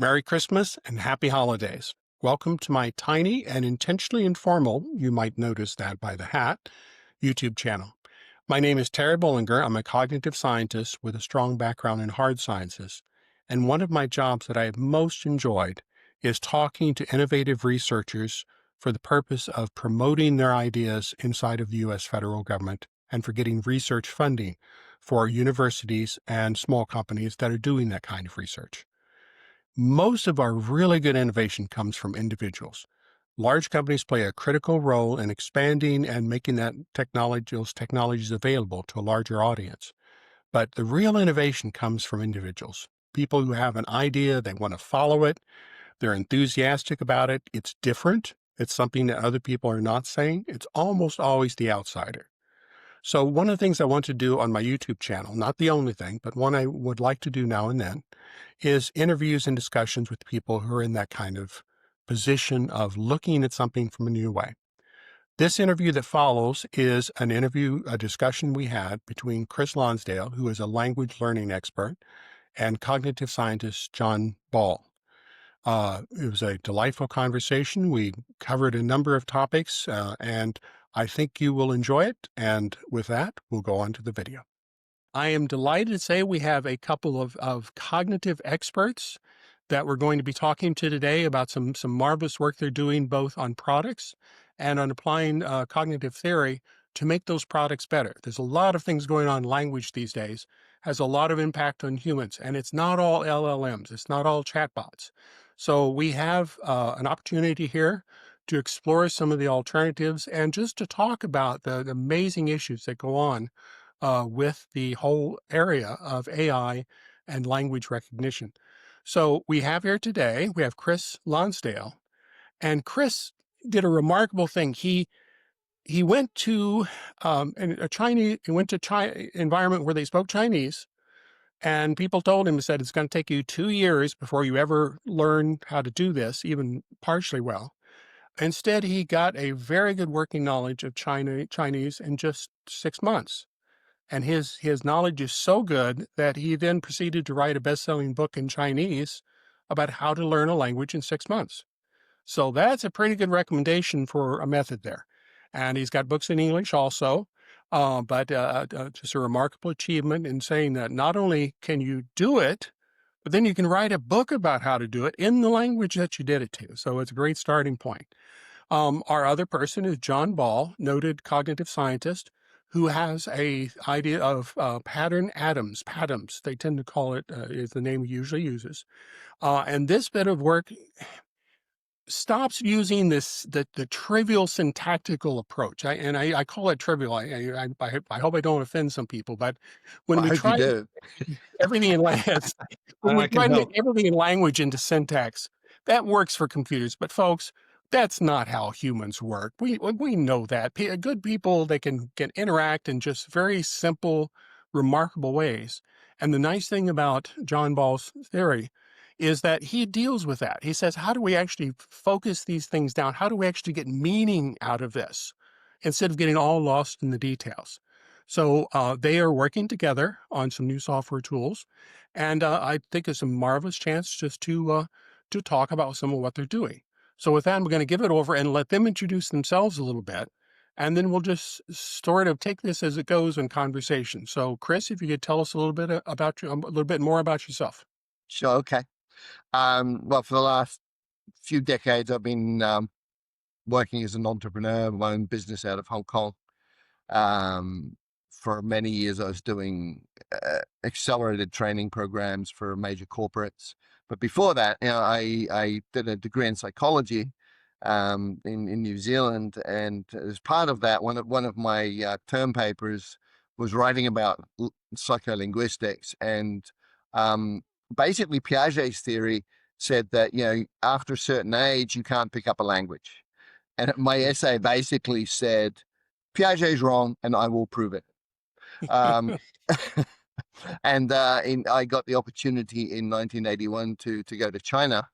Merry Christmas and Happy Holidays. Welcome to my tiny and intentionally informal, you might notice that by the hat, YouTube channel. My name is Terry Bollinger. I'm a cognitive scientist with a strong background in hard sciences. And one of my jobs that I have most enjoyed is talking to innovative researchers for the purpose of promoting their ideas inside of the U.S. federal government and for getting research funding for universities and small companies that are doing that kind of research. Most of our really good innovation comes from individuals. Large companies play a critical role in expanding and making those technologies available to a larger audience. But the real innovation comes from individuals. People who have an idea, they want to follow it, they're enthusiastic about it, it's different, it's something that other people are not saying, it's almost always the outsider. So one of the things I want to do on my YouTube channel, not the only thing, but one I would like to do now and then, is interviews and discussions with people who are in that kind of position of looking at something from a new way. This interview that follows is a discussion we had between Chris Lonsdale, who is a language learning expert, and cognitive scientist John Ball. It was a delightful conversation. We covered a number of topics, and I think you will enjoy it. And with that, we'll go on to the video. I am delighted to say we have a couple of cognitive experts that we're going to be talking to today about some marvelous work they're doing both on products and on applying cognitive theory to make those products better. There's a lot of things going on in language these days, has a lot of impact on humans, and it's not all LLMs, it's not all chatbots. So we have an opportunity here to explore some of the alternatives and just to talk about the amazing issues that go on with the whole area of AI and language recognition. So we have here today, we have Chris Lonsdale, and Chris did a remarkable thing. He went to China environment where they spoke Chinese, and people told him, said, it's going to take you 2 years before you ever learn how to do this, even partially well. Instead, he got a very good working knowledge of Chinese in just 6 months. And his knowledge is so good that he then proceeded to write a best-selling book in Chinese about how to learn a language in 6 months. So that's a pretty good recommendation for a method there. And he's got books in English also, but just a remarkable achievement in saying that not only can you do it, but then you can write a book about how to do it in the language that you did it to. So it's a great starting point. Our other person is John Ball, noted cognitive scientist, who has a idea of pattern atoms. PATMs, they tend to call it, is the name he usually uses. And this bit of work stops using the trivial syntactical approach. I call it trivial. I hope I don't offend some people, but when I we hope you try do. everything in language, when we I can try to help. make everything in language into syntax, that works for computers. But folks, that's not how humans work. We know that. Good people, they can interact in just very simple, remarkable ways. And the nice thing about John Ball's theory is that he deals with that. He says, how do we actually focus these things down? How do we actually get meaning out of this instead of getting all lost in the details? So they are working together on some new software tools. And I think it's a marvelous chance just to talk about some of what they're doing. So with that, I'm going to give it over and let them introduce themselves a little bit. And then we'll just sort of take this as it goes in conversation. So Chris, if you could tell us a little bit about a little bit more about yourself. Sure. Okay. Well, for the last few decades, I've been working as an entrepreneur, my own business out of Hong Kong. For many years, I was doing accelerated training programs for major corporates. But before that, I did a degree in psychology in New Zealand, and as part of that, one of my term papers was writing about psycholinguistics, and basically Piaget's theory said that after a certain age you can't pick up a language, and my essay basically said Piaget's wrong, and I will prove it. Um, and I got the opportunity in 1981 to go to China.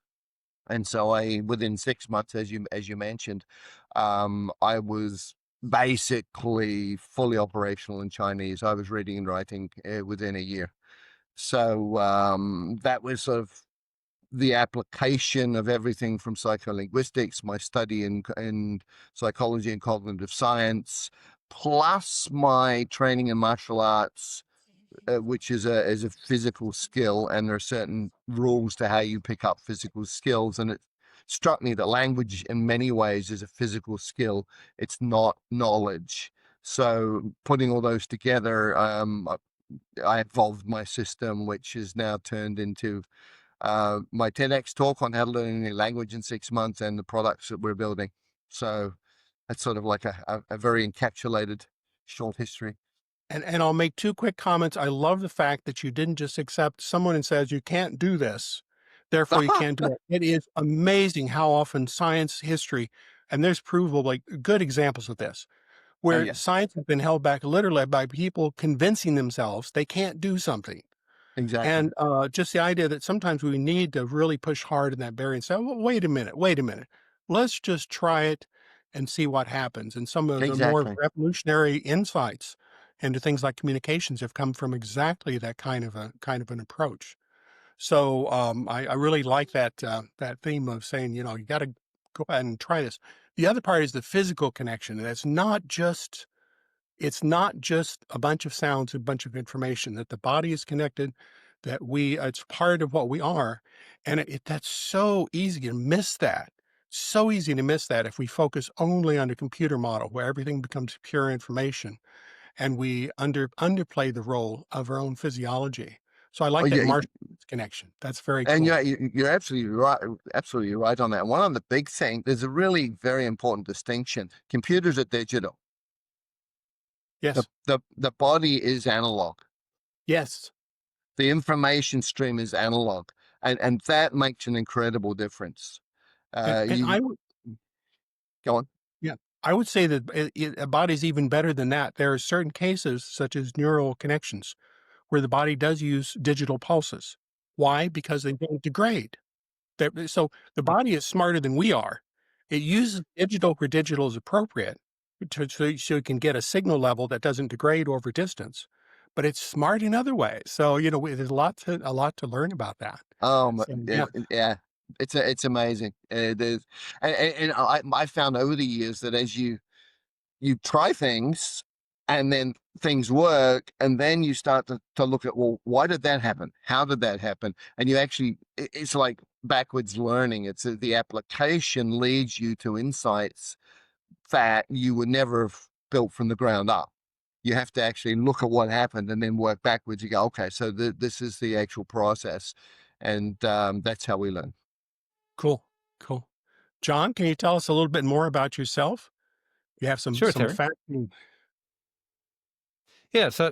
And so within 6 months, as you mentioned, I was basically fully operational in Chinese. I was reading and writing within a year. So that was sort of the application of everything from psycholinguistics, my study in psychology and cognitive science, plus my training in martial arts, which is a physical skill, and there are certain rules to how you pick up physical skills. And it struck me that language, in many ways, is a physical skill. It's not knowledge. So putting all those together, I evolved my system, which is now turned into my TEDx talk on how to learn any language in 6 months and the products that we're building. So that's sort of like a very encapsulated short history. And I'll make two quick comments. I love the fact that you didn't just accept someone and says, you can't do this, therefore you can't do it. It is amazing how often science history, and there's provable, like good examples of this, Oh, where yeah, science has been held back literally by people convincing themselves they can't do something. exactly. And just the idea that sometimes we need to really push hard in that barrier and say, well, wait a minute, wait a minute. Let's just try it and see what happens. And some of the more Exactly. revolutionary insights into things like communications have come from exactly that kind of an approach. So I really like that theme of saying, you got to go ahead and try this. The other part is the physical connection. And it's not just a bunch of sounds, a bunch of information, that the body is connected, that it's part of what we are. And that's so easy to miss that. So easy to miss that if we focus only on a computer model where everything becomes pure information and we underplay the role of our own physiology. So I Oh, like that yeah, martial arts connection. That's very and cool. you're absolutely right on that. One of the big things, there's a really very important distinction. Computers are digital. The Yes. the body is analog. Yes. The information stream is analog, and that makes an incredible difference. And You I would, go on. yeah, I would say that a body's even better than that. There are certain cases, such as neural connections, where the body does use digital pulses. Why? Because they don't degrade. So the body is smarter than we are. It uses digital where digital is appropriate so it can get a signal level that doesn't degrade over distance. But it's smart in other ways. So, there's a lot to learn about that. So, yeah. Yeah, it's amazing. There's and I found over the years that as you try things and then things work, and then you start to look at, well, why did that happen? How did that happen? And you actually, it's like backwards learning. It's the application leads you to insights that you would never have built from the ground up. You have to actually look at what happened and then work backwards. You go, okay, so this is the actual process, and that's how we learn. Cool. Cool. John, can you tell us a little bit more about yourself? You have some Sure, some Terry. fact. Yeah, so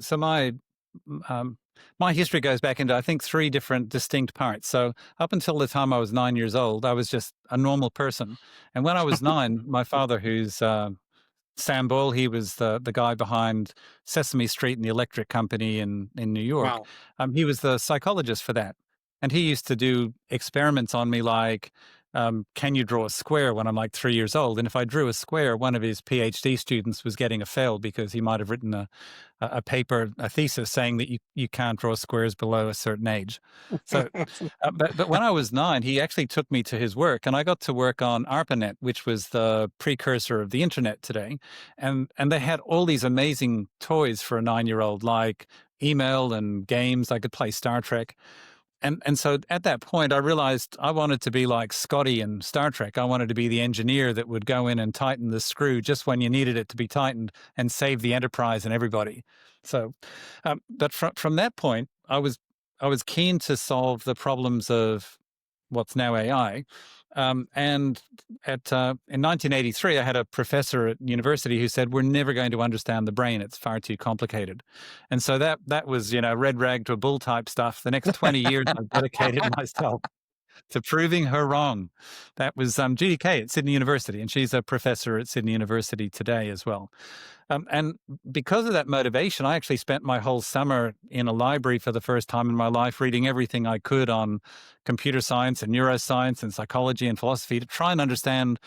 um, my history goes back into, I think, three different distinct parts. So up until the time I was 9 years old, I was just a normal person. And when I was nine, my father, who's Sam Boyle, he was the guy behind Sesame Street and the Electric Company in New York. Wow. He was the psychologist for that. And he used to do experiments on me like, can you draw a square when I'm like 3 years old? And if I drew a square, one of his PhD students was getting a fail because he might have written a paper, a thesis saying that you can't draw squares below a certain age. So, but when I was 9, he actually took me to his work, and I got to work on ARPANET, which was the precursor of the internet today. And they had all these amazing toys for a 9-year-old, like email and games. I could play Star Trek. And so at that point, I realized I wanted to be like Scotty in Star Trek. I wanted to be the engineer that would go in and tighten the screw just when you needed it to be tightened and save the Enterprise and everybody. So, but from that point, I was keen to solve the problems of what's now AI. And in 1983, I had a professor at university who said, "We're never going to understand the brain; it's far too complicated." And so that was, red rag to a bull type stuff. The next 20 years, I've dedicated myself to proving her wrong. That was Judy Kay at Sydney University, and she's a professor at Sydney University today as well. And because of that motivation, I actually spent my whole summer in a library for the first time in my life, reading everything I could on computer science and neuroscience and psychology and philosophy to try and understand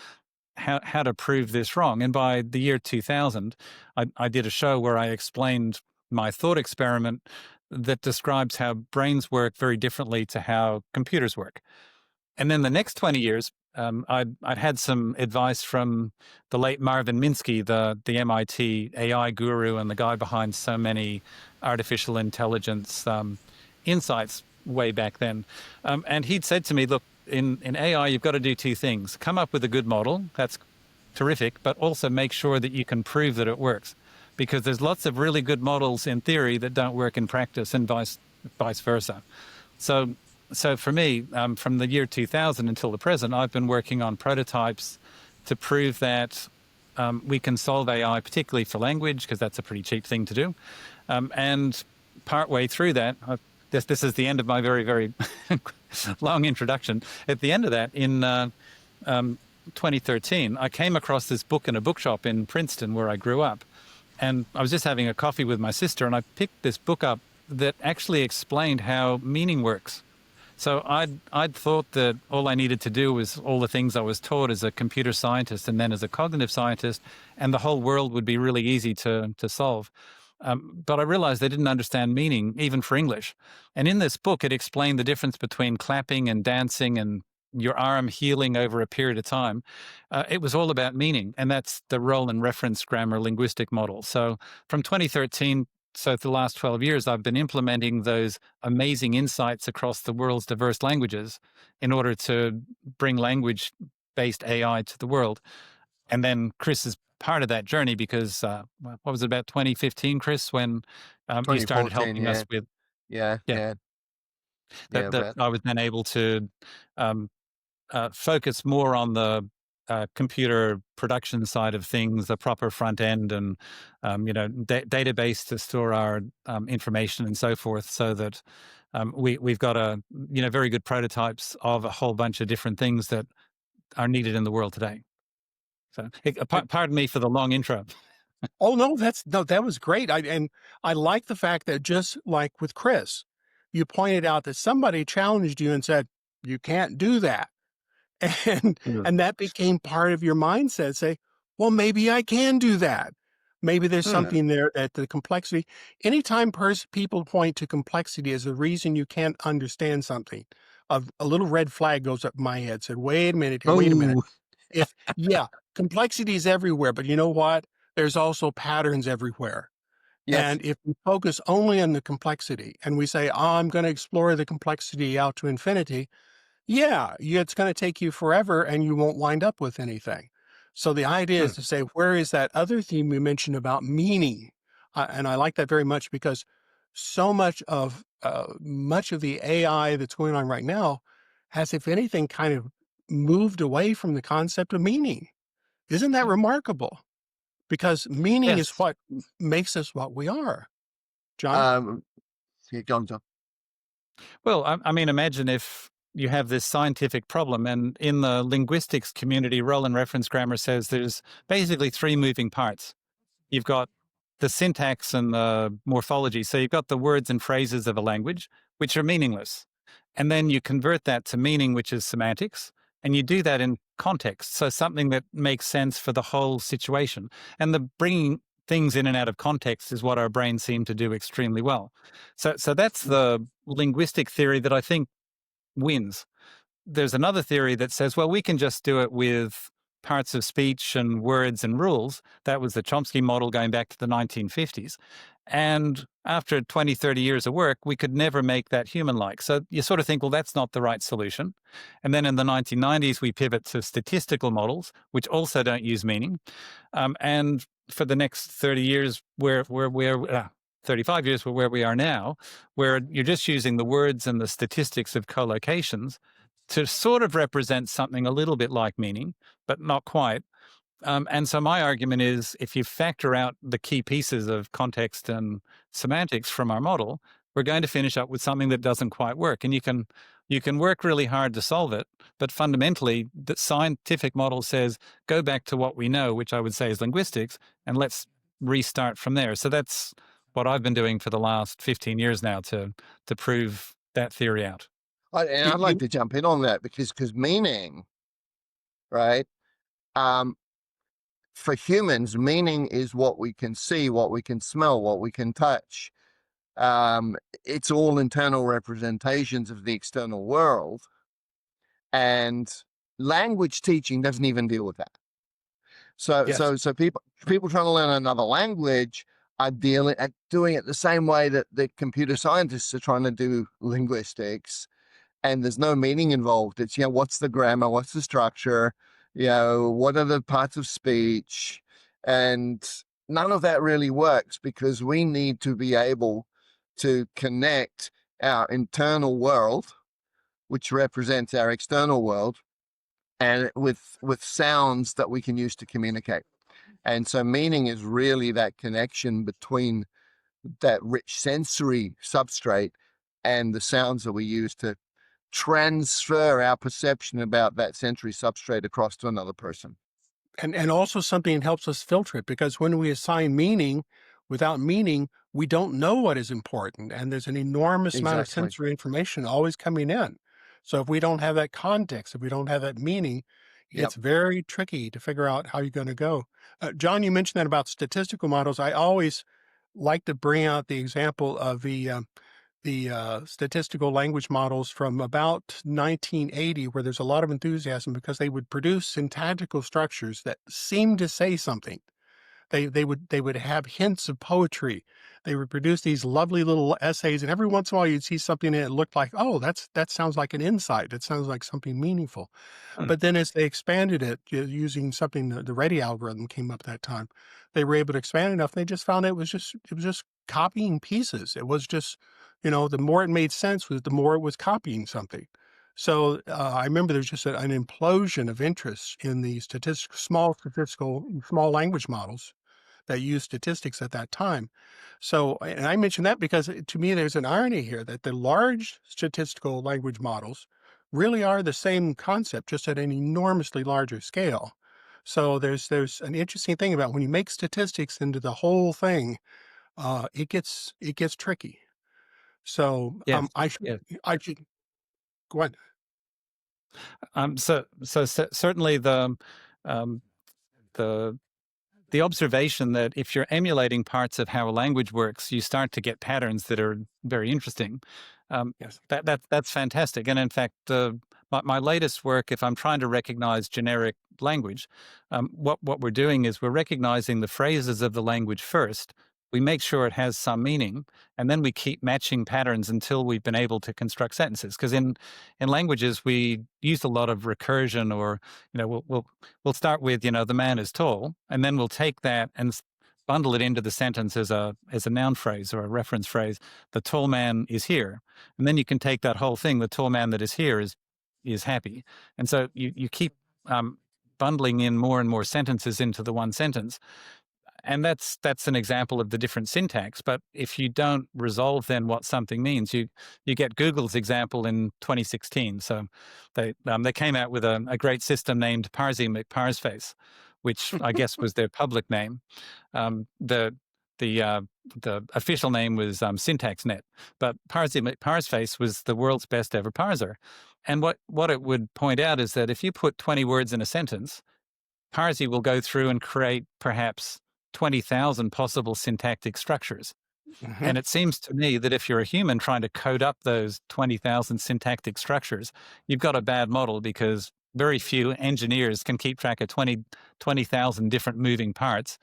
how to prove this wrong. And by the year 2000, I did a show where I explained my thought experiment that describes how brains work very differently to how computers work. And then the next 20 years, I'd had some advice from the late Marvin Minsky, the MIT AI guru and the guy behind so many artificial intelligence insights way back then. And he'd said to me, look, in AI, you've got to do two things. Come up with a good model. That's terrific, but also make sure that you can prove that it works. Because there's lots of really good models in theory that don't work in practice, and vice versa. So for me, from the year 2000 until the present, I've been working on prototypes to prove that we can solve AI, particularly for language, because that's a pretty cheap thing to do. And partway through that, this is the end of my very, very long introduction. At the end of that, in 2013, I came across this book in a bookshop in Princeton where I grew up. And I was just having a coffee with my sister, and I picked this book up that actually explained how meaning works. So I'd thought that all I needed to do was all the things I was taught as a computer scientist and then as a cognitive scientist, and the whole world would be really easy to solve. But I realized I didn't understand meaning, even for English. And in this book, it explained the difference between clapping and dancing and your arm healing over a period of time. It was all about meaning, and that's the role and reference grammar linguistic model. So from 2013, so for the last 12 years, I've been implementing those amazing insights across the world's diverse languages in order to bring language-based AI to the world. And then Chris is part of that journey because, what was it, about 2015, Chris, when you started helping us with... Yeah. That I was then able to focus more on the computer production side of things, the proper front end, and database to store our information and so forth, so that we've got very good prototypes of a whole bunch of different things that are needed in the world today. So, pardon me for the long intro. Oh no, that was great. I like the fact that, just like with Chris, you pointed out that somebody challenged you and said, you can't do that. And that became part of your mindset. Say, well, maybe I can do that. Maybe there's something there at the complexity. Anytime people point to complexity as a reason you can't understand something, a little red flag goes up my head. Said, wait a minute. Complexity is everywhere, but you know what? There's also patterns everywhere. Yes. And if we focus only on the complexity and we say, I'm going to explore the complexity out to infinity, it's going to take you forever and you won't wind up with anything. So the idea is to say, where is that other theme we mentioned about meaning? And I like that very much, because so much of the AI that's going on right now has, if anything, kind of moved away from the concept of meaning. Isn't that remarkable? Because meaning is what makes us what we are. John? Go on, John. Well, I mean, imagine if you have this scientific problem, and in the linguistics community, role and reference grammar says there's basically three moving parts. You've got the syntax and the morphology. So you've got the words and phrases of a language, which are meaningless. And then you convert that to meaning, which is semantics. And you do that in context. So something that makes sense for the whole situation. And the bringing things in and out of context is what our brains seem to do extremely well. So that's the linguistic theory that I think wins. There's another theory that says, well, we can just do it with parts of speech and words and rules. That was the Chomsky model going back to the 1950s. And after 20, 30 years of work, we could never make that human-like. So you sort of think, well, that's not the right solution. And then in the 1990s, we pivot to statistical models, which also don't use meaning. And for the next 30 years, 35 years, we're where we are now, where you're just using the words and the statistics of collocations to sort of represent something a little bit like meaning, but not quite. And so my argument is, if you factor out the key pieces of context and semantics from our model, we're going to finish up with something that doesn't quite work. And you can work really hard to solve it, but fundamentally, the scientific model says, go back to what we know, which I would say is linguistics, and let's restart from there. So that's what I've been doing for the last 15 years now to prove that theory out. I'd like to jump in on that because meaning, right? For humans, meaning is what we can see, what we can smell, what we can touch. It's all internal representations of the external world. And language teaching doesn't even deal with that. So Yes. people trying to learn another language are doing it the same way that the computer scientists are trying to do linguistics, and there's no meaning involved. It's, what's the grammar, what's the structure, what are the parts of speech, and none of that really works, because we need to be able to connect our internal world, which represents our external world, and with sounds that we can use to communicate. And so meaning is really that connection between that rich sensory substrate and the sounds that we use to transfer our perception about that sensory substrate across to another person. And also something that helps us filter it, because when we assign meaning without meaning, we don't know what is important. And there's an enormous amount of Exactly. sensory information always coming in. So if we don't have that context, if we don't have that meaning, Yep. it's very tricky to figure out how you're going to go. John, you mentioned that about statistical models. I always like to bring out the example of the statistical language models from about 1980, where there's a lot of enthusiasm because they would produce syntactical structures that seemed to say something. They would have hints of poetry. They would produce these lovely little essays, and every once in a while you'd see something that looked like, oh, that sounds like an insight. It sounds like something meaningful. But then as they expanded it using something, the ready algorithm came up that time, they were able to expand enough. They just found it was just copying pieces. It was just, the more it made sense was the more it was copying something. So I remember there's just an implosion of interest in the small language models that use statistics at that time. So, and I mention that because to me, there's an irony here that the large statistical language models really are the same concept, just at an enormously larger scale. So there's an interesting thing about when you make statistics into the whole thing, it gets tricky. So Yes. I should Yes. go ahead. Certainly um, the the observation that if you're emulating parts of how a language works, you start to get patterns that are very interesting. Yes. That's fantastic. And in fact, my latest work, if I'm trying to recognize generic language, what we're doing is we're recognizing the phrases of the language first. We make sure it has some meaning, and then we keep matching patterns until we've been able to construct sentences. Because in languages, we use a lot of recursion, or we'll start with the man is tall, and then we'll take that and bundle it into the sentence as a noun phrase or a reference phrase. The tall man is here, and then you can take that whole thing. The tall man that is here is happy, and so you keep bundling in more and more sentences into the one sentence. And that's an example of the different syntax. But if you don't resolve then what something means, you get Google's example in 2016. So they came out with a great system named Parsi McParsface, which I guess was their public name. The official name was SyntaxNet, but Parsi McParsface was the world's best ever parser. And what it would point out is that if you put 20 words in a sentence, Parsi will go through and create perhaps 20,000 possible syntactic structures. Mhm. And it seems to me that if you're a human trying to code up those 20,000 syntactic structures, you've got a bad model, because very few engineers can keep track of 20,000 different moving parts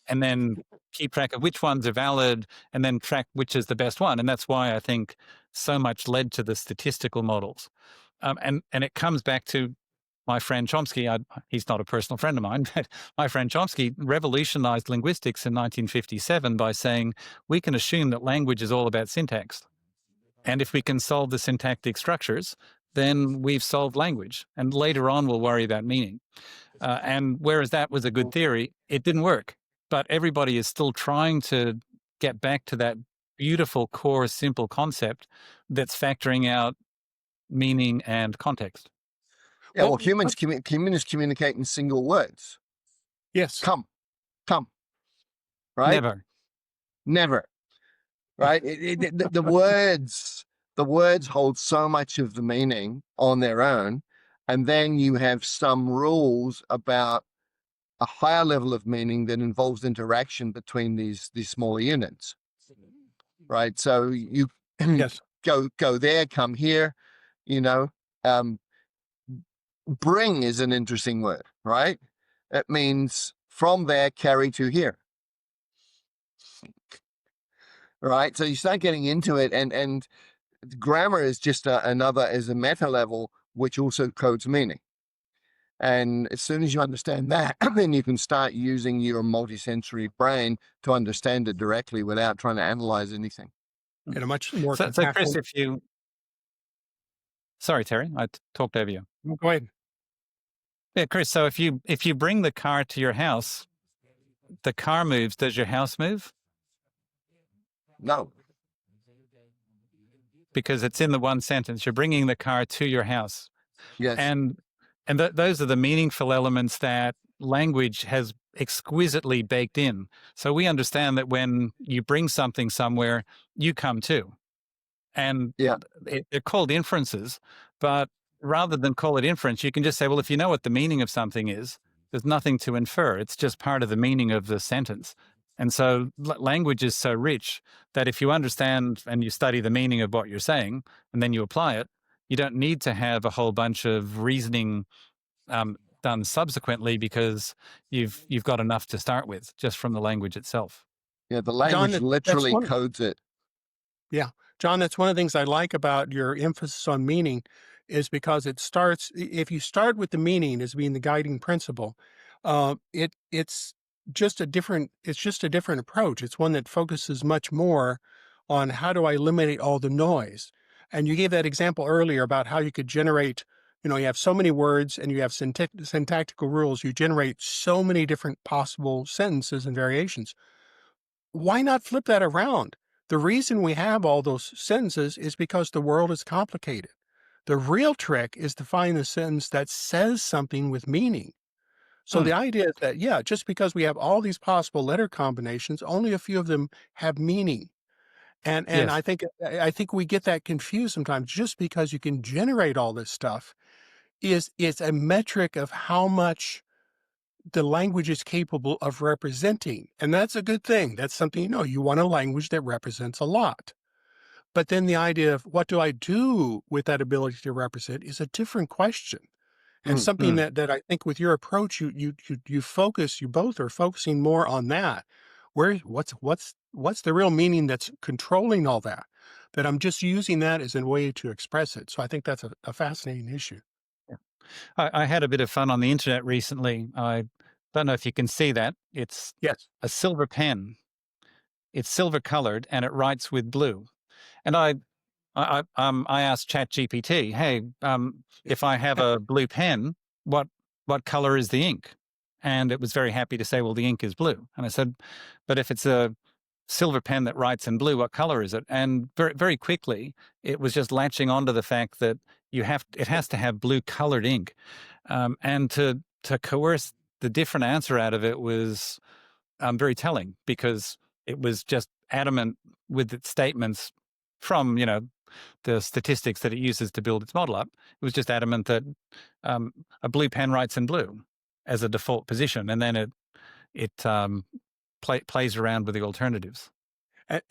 and then keep track of which ones are valid and then track which is the best one. And that's why I think so much led to the statistical models. And it comes back to my friend Chomsky. He's not a personal friend of mine, but my friend Chomsky revolutionized linguistics in 1957 by saying we can assume that language is all about syntax. And if we can solve the syntactic structures, then we've solved language. And later on, we'll worry about meaning. And whereas that was a good theory, it didn't work. But everybody is still trying to get back to that beautiful core simple concept that's factoring out meaning and context. Yeah, well, Well, humans communicate in single words. yes. Come, right? Never, right? The words hold so much of the meaning on their own, and then you have some rules about a higher level of meaning that involves interaction between these smaller units, right? So you Yes. go there, come here, you know. bring is an interesting word, right? It means from there, carry to here, right? So you start getting into it, and grammar is just is a meta level, which also codes meaning. And as soon as you understand that, then you can start using your multisensory brain to understand it directly without trying to analyze anything. In a much more So Chris, compassionate. sorry, Terry, I talked over you. Go ahead. Yeah, Chris. So if you bring the car to your house, the car moves. Does your house move? No. Because it's in the one sentence. You're bringing the car to your house. Yes. And those are the meaningful elements that language has exquisitely baked in. So we understand that when you bring something somewhere, you come too. And Yeah. they're called inferences, but rather than call it inference, you can just say, well, if you know what the meaning of something is, there's nothing to infer. It's just part of the meaning of the sentence. And so language is so rich that if you understand and you study the meaning of what you're saying, and then you apply it, you don't need to have a whole bunch of reasoning done subsequently, because you've got enough to start with just from the language itself. Yeah, the language John, literally codes it. Yeah, John, that's one of the things I like about your emphasis on meaning, is because it starts, if you start with the meaning as being the guiding principle, it's just a different approach. It's one that focuses much more on how do I eliminate all the noise. And you gave that example earlier about how you could generate, you have so many words and you have syntactical rules, you generate so many different possible sentences and variations. Why not flip that around? The reason we have all those sentences is because the world is complicated. The real trick is to find the sentence that says something with meaning. So the idea is that, yeah, just because we have all these possible letter combinations, only a few of them have meaning. And Yes. I think we get that confused sometimes. Just because you can generate all this stuff is a metric of how much the language is capable of representing. And that's a good thing. That's something, you want a language that represents a lot. But then the idea of what do I do with that ability to represent is a different question. And something that I think with your approach, you focus, you both are focusing more on that. What's the real meaning that's controlling all that? That I'm just using that as a way to express it. So I think that's a fascinating issue. I had a bit of fun on the internet recently. I don't know if you can see that. It's Yes. a silver pen. It's silver colored and it writes with blue. And I asked ChatGPT, hey, if I have a blue pen, what color is the ink? And it was very happy to say, well, the ink is blue. And I said, but if it's a silver pen that writes in blue, what color is it? And very, very quickly, it was just latching onto the fact that it has to have blue colored ink. And to coerce the different answer out of it was very telling, because it was just adamant with its statements from, the statistics that it uses to build its model up. It was just adamant that a blue pen writes in blue as a default position, and then it plays around with the alternatives.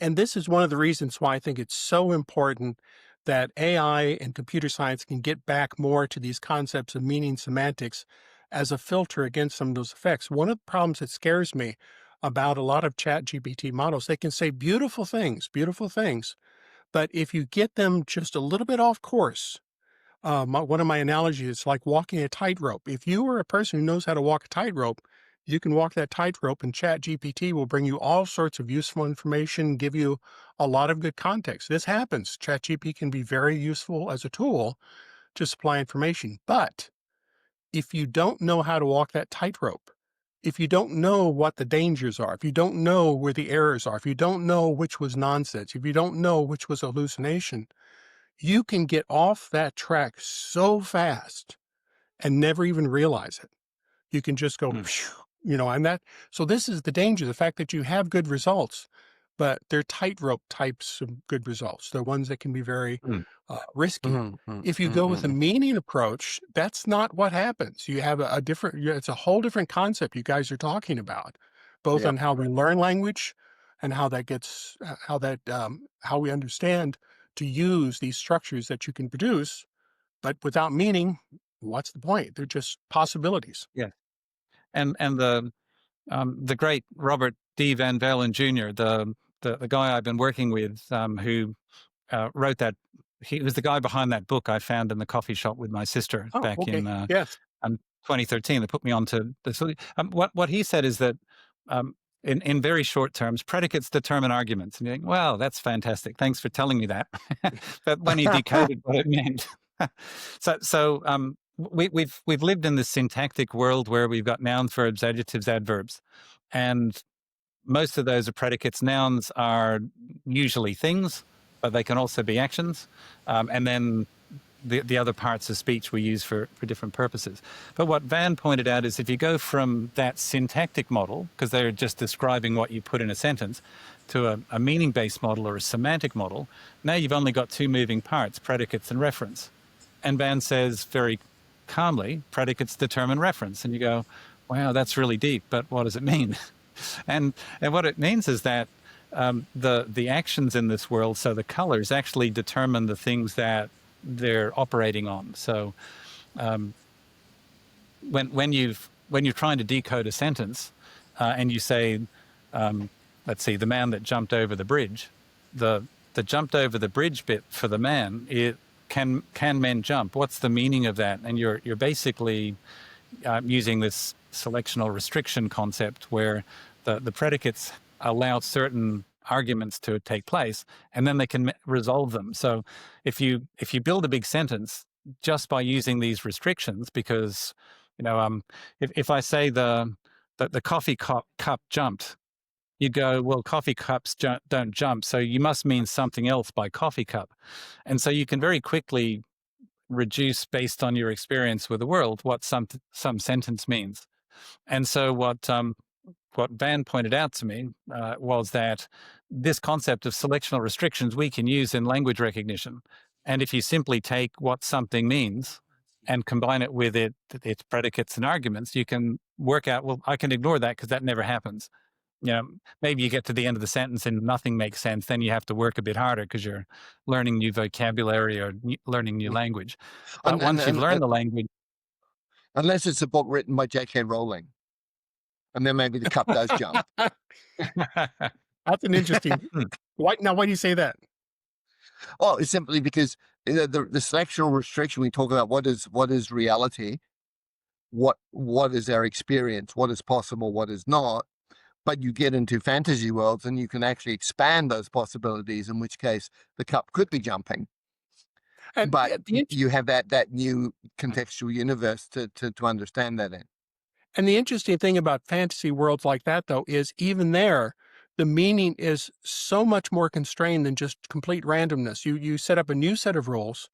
And this is one of the reasons why I think it's so important that AI and computer science can get back more to these concepts of meaning semantics as a filter against some of those effects. One of the problems that scares me about a lot of chat GPT models, they can say beautiful things, but if you get them just a little bit off course, one of my analogies is like walking a tightrope. If you are a person who knows how to walk a tightrope, you can walk that tightrope, and Chat GPT will bring you all sorts of useful information, give you a lot of good context. This happens. Chat GPT can be very useful as a tool to supply information. But if you don't know how to walk that tightrope, if you don't know what the dangers are, if you don't know where the errors are, if you don't know which was nonsense, if you don't know which was hallucination, you can get off that track so fast and never even realize it. You can just go, and so this is the danger, the fact that you have good results, but they're tightrope types of good results. They're ones that can be very risky. If you go with a meaning approach, that's not what happens. You have a different, it's a whole different concept you guys are talking about, both on how we learn language and how that gets, how we understand to use these structures that you can produce, but without meaning, what's the point? They're just possibilities. Yeah. And the great Robert D. Van Valen Jr., the guy I've been working with, who wrote that. He was the guy behind that book I found in the coffee shop with my sister Oh, back okay. in Yes. 2013. That put me on to this. What he said is that um, in very short terms, predicates determine arguments. And you think, well, that's fantastic. Thanks for telling me that. But when he decoded what it meant, we've lived in this syntactic world where we've got nouns, verbs, adjectives, adverbs, and most of those are predicates. Nouns are usually things, but they can also be actions. And then the other parts of speech we use for different purposes. But what Van pointed out is if you go from that syntactic model, because they're just describing what you put in a sentence, to a meaning-based model or a semantic model, now you've only got two moving parts, predicates and reference. And Van says very calmly, predicates determine reference. And you go, wow, that's really deep, but what does it mean? And what it means is that the actions in this world, so the colors, actually determine the things that they're operating on. So when you're trying to decode a sentence and you say, let's see, the man that jumped over the bridge, the jumped over the bridge bit for the man, it can men jump? What's the meaning of that? And you're basically using this selectional restriction concept where the predicates allow certain arguments to take place, and then they can resolve them. So if you build a big sentence just by using these restrictions, because if I say the coffee cup jumped, you go, well, coffee cups don't jump, so you must mean something else by coffee cup. And so you can very quickly reduce, based on your experience with the world, what some sentence means. And so what Van pointed out to me was that this concept of selectional restrictions we can use in language recognition. And if you simply take what something means and combine it with its predicates and arguments, you can work out, well, I can ignore that because that never happens. Maybe you get to the end of the sentence and nothing makes sense. Then you have to work a bit harder because you're learning new vocabulary or learning new language. But once you've learned the language, unless it's a book written by J.K. Rowling, and then maybe the cup does jump. That's an interesting. Why do you say that? Oh, it's simply because the selectional restriction we talk about what is reality, what is our experience, what is possible, what is not. But you get into fantasy worlds and you can actually expand those possibilities, in which case the cup could be jumping. And but you have that new contextual universe to understand that in. And the interesting thing about fantasy worlds like that, though, is even there, the meaning is so much more constrained than just complete randomness. You set up a new set of rules,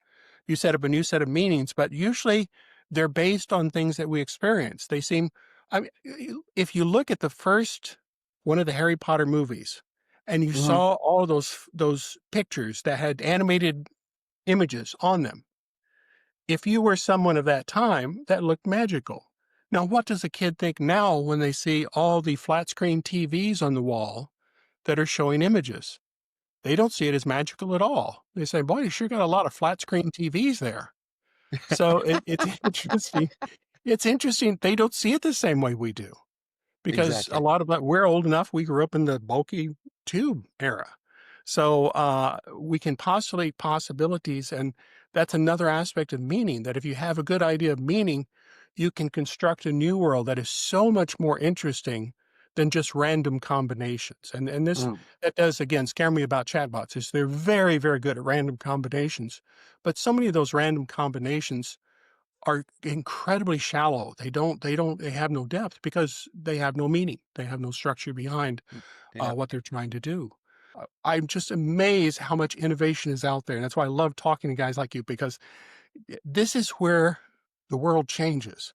you set up a new set of meanings, but usually they're based on things that we experience. They seem, I mean, if you look at the first one of the Harry Potter movies, and you saw all those pictures that had animated images on them, if you were someone of that time, that looked magical. Now, what does a kid think now when they see all the flat screen TVs on the wall that are showing images? They don't see it as magical at all. They say, boy, you sure got a lot of flat screen TVs there. So it's interesting. It's interesting. They don't see it the same way we do, because Exactly. a lot of that, we're old enough. We grew up in the bulky tube era. So we can postulate possibilities, and that's another aspect of meaning, that if you have a good idea of meaning, you can construct a new world that is so much more interesting than just random combinations. And this, that does, again, scare me about chatbots, is they're very, very good at random combinations, but so many of those random combinations are incredibly shallow. They have no depth because they have no meaning. They have no structure behind what they're trying to do. I'm just amazed how much innovation is out there. And that's why I love talking to guys like you, because this is where the world changes.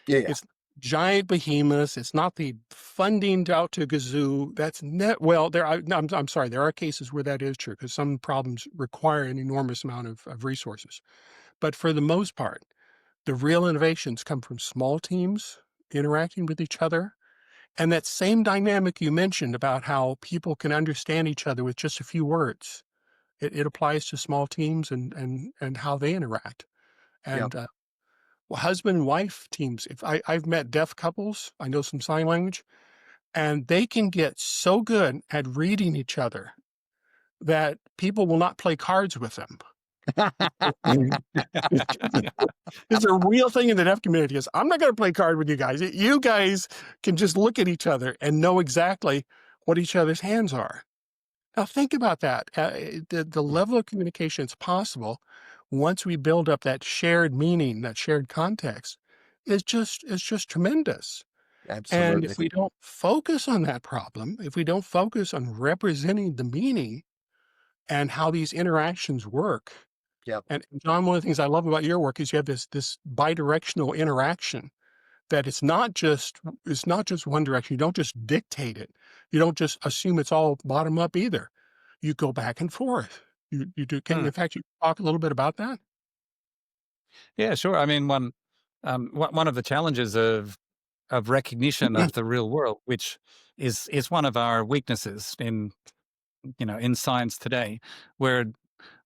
Yeah. It's giant behemoths. It's not the funding out to gazoo. That's well, I'm sorry. There are cases where that is true, because some problems require an enormous amount of resources. But for the most part, the real innovations come from small teams interacting with each other. And that same dynamic you mentioned about how people can understand each other with just a few words, it applies to small teams and how they interact. And Well, husband and wife teams, if I've met deaf couples, I know some sign language, and they can get so good at reading each other that people will not play cards with them. It's a real thing in the deaf community is, "I'm not gonna play card with you guys. You guys can just look at each other and know exactly what each other's hands are." Now think about that. The level of communication that's possible once we build up that shared meaning, that shared context, is just tremendous. And Absolutely. if we don't focus on that problem, if we don't focus on representing the meaning and how these interactions work, Yep. and John, one of the things I love about your work is you have this bidirectional interaction that it's not just one direction. You don't just dictate it. You don't just assume it's all bottom up either. You go back and forth. You do. Can Hmm. in fact you talk a little bit about that? Yeah, sure. I mean, one of the challenges of recognition of the real world, which is one of our weaknesses in in science today, where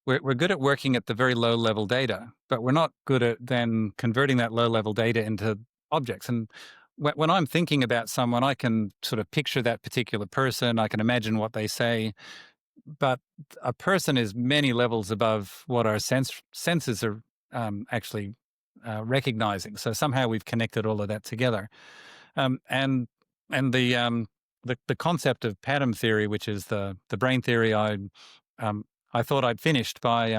we're good at working at the very low level data, but we're not good at then converting that low level data into objects. And when I'm thinking about someone, I can sort of picture that particular person. I can imagine what they say, but a person is many levels above what our senses are actually recognizing. So somehow we've connected all of that together, um, and and the concept of pattern theory, which is the brain theory I thought I'd finished by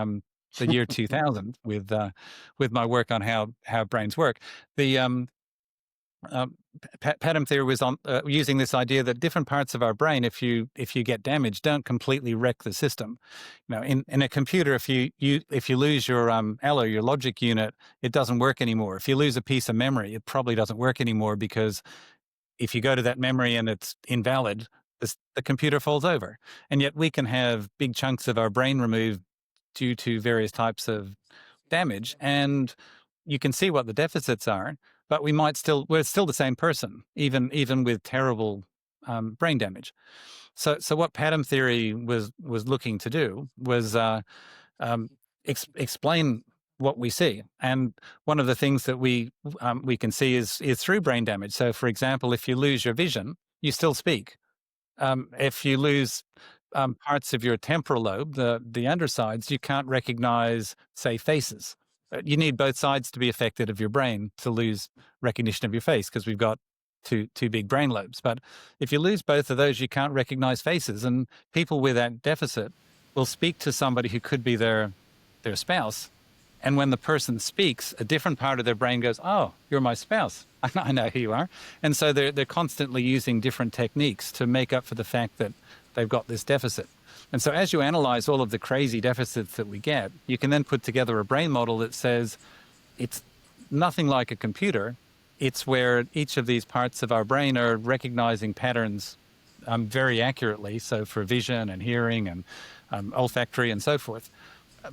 the year 2000 with my work on how brains work. The pattern theory was on using this idea that different parts of our brain, if you get damaged, don't completely wreck the system. In a computer, if you lose your allo, your logic unit, it doesn't work anymore. If you lose a piece of memory, it probably doesn't work anymore because if you go to that memory and it's invalid, the computer falls over. And yet we can have big chunks of our brain removed due to various types of damage, and you can see what the deficits are, but we're still the same person, even with terrible brain damage. So what pattern theory was looking to do was um, explain what we see. And one of the things that we can see is through brain damage. So, for example, if you lose your vision, you still speak. If you lose parts of your temporal lobe, the undersides, you can't recognize, say, faces. You need both sides to be affected of your brain to lose recognition of your face because we've got two big brain lobes. But if you lose both of those, you can't recognize faces. And people with that deficit will speak to somebody who could be their spouse. And when the person speaks, a different part of their brain goes, "Oh, you're my spouse. I know who you are." And so they're constantly using different techniques to make up for the fact that they've got this deficit. And so as you analyze all of the crazy deficits that we get, you can then put together a brain model that says it's nothing like a computer. It's where each of these parts of our brain are recognizing patterns very accurately. So for vision and hearing and olfactory and so forth.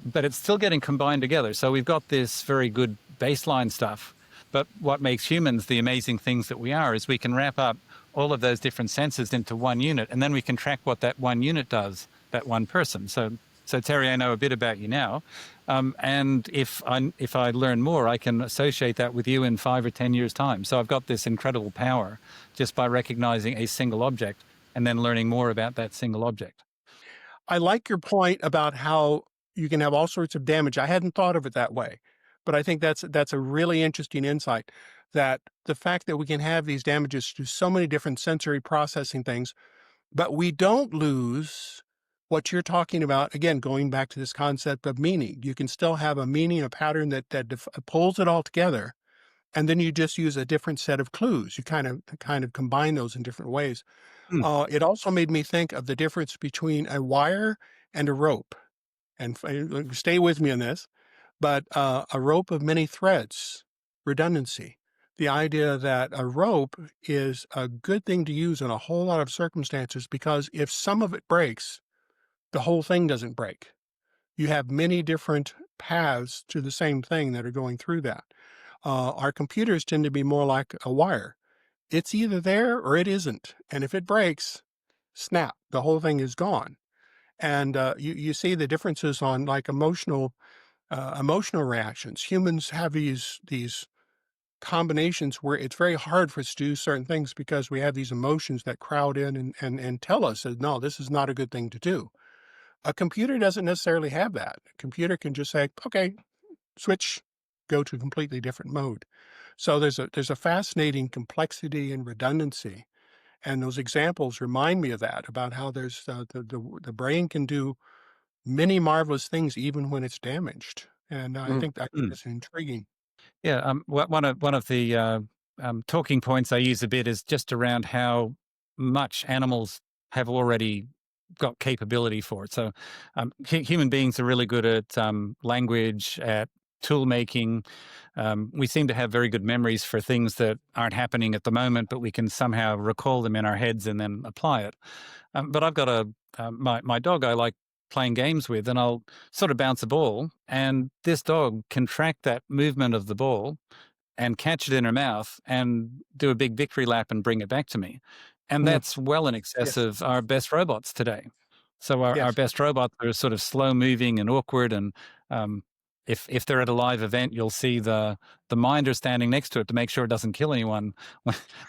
But it's still getting combined together. So we've got this very good baseline stuff. But what makes humans the amazing things that we are is we can wrap up all of those different senses into one unit, and then we can track what that one unit does, that one person. So Terry, I know a bit about you now, and if I learn more, I can associate that with you in 5 or 10 years' time. So I've got this incredible power just by recognizing a single object and then learning more about that single object. I like your point about how you can have all sorts of damage. I hadn't thought of it that way, but I think that's a really interesting insight, that the fact that we can have these damages to so many different sensory processing things, but we don't lose what you're talking about. Again, going back to this concept of meaning, you can still have a meaning, a pattern that pulls it all together, and then you just use a different set of clues. You kind of combine those in different ways. Hmm. It also made me think of the difference between a wire and a rope. And stay with me on this, but a rope of many threads, redundancy. The idea that a rope is a good thing to use in a whole lot of circumstances because if some of it breaks, the whole thing doesn't break. You have many different paths to the same thing that are going through that. Our computers tend to be more like a wire. It's either there or it isn't. And if it breaks, snap, the whole thing is gone. And you see the differences on like emotional reactions. Humans have these combinations where it's very hard for us to do certain things because we have these emotions that crowd in and tell us that, no, this is not a good thing to do. A computer doesn't necessarily have that. A computer can just say, okay, switch, go to a completely different mode. So there's a fascinating complexity and redundancy. And those examples remind me of that, about how there's the brain can do many marvelous things even when it's damaged. And Mm. I think that's intriguing. Yeah, one of the talking points I use a bit is just around how much animals have already got capability for it. So, human beings are really good at language, at tool making. We seem to have very good memories for things that aren't happening at the moment, but we can somehow recall them in our heads and then apply it. But I've got my dog I like playing games with, and I'll sort of bounce a ball, and this dog can track that movement of the ball and catch it in her mouth and do a big victory lap and bring it back to me. And Mm, that's well in excess yes, of our best robots today. So our yes. best robots are sort of slow moving and awkward. And um, if they're at a live event, you'll see the minder standing next to it to make sure it doesn't kill anyone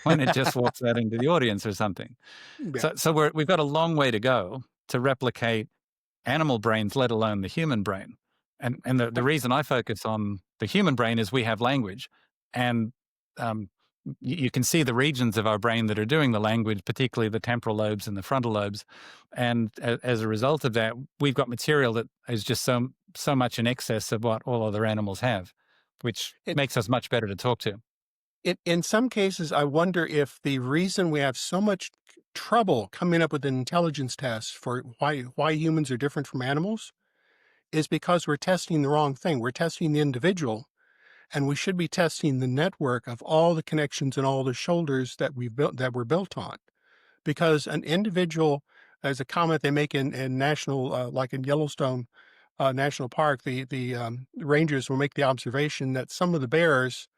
when it just walks out into the audience or something. Yeah. So we've got a long way to go to replicate animal brains, let alone the human brain. And the reason I focus on the human brain is we have language, and um, you can see the regions of our brain that are doing the language, particularly the temporal lobes and the frontal lobes. And as a result of that, we've got material that is just so much in excess of what all other animals have, which It, makes us much better to talk to. in some cases, I wonder if the reason we have so much trouble coming up with an intelligence test for why humans are different from animals is because we're testing the wrong thing. We're testing the individual, and we should be testing the network of all the connections and all the shoulders that we're built on. Because an individual, as a comment they make in national, like in Yellowstone National Park, the rangers will make the observation that some of the bears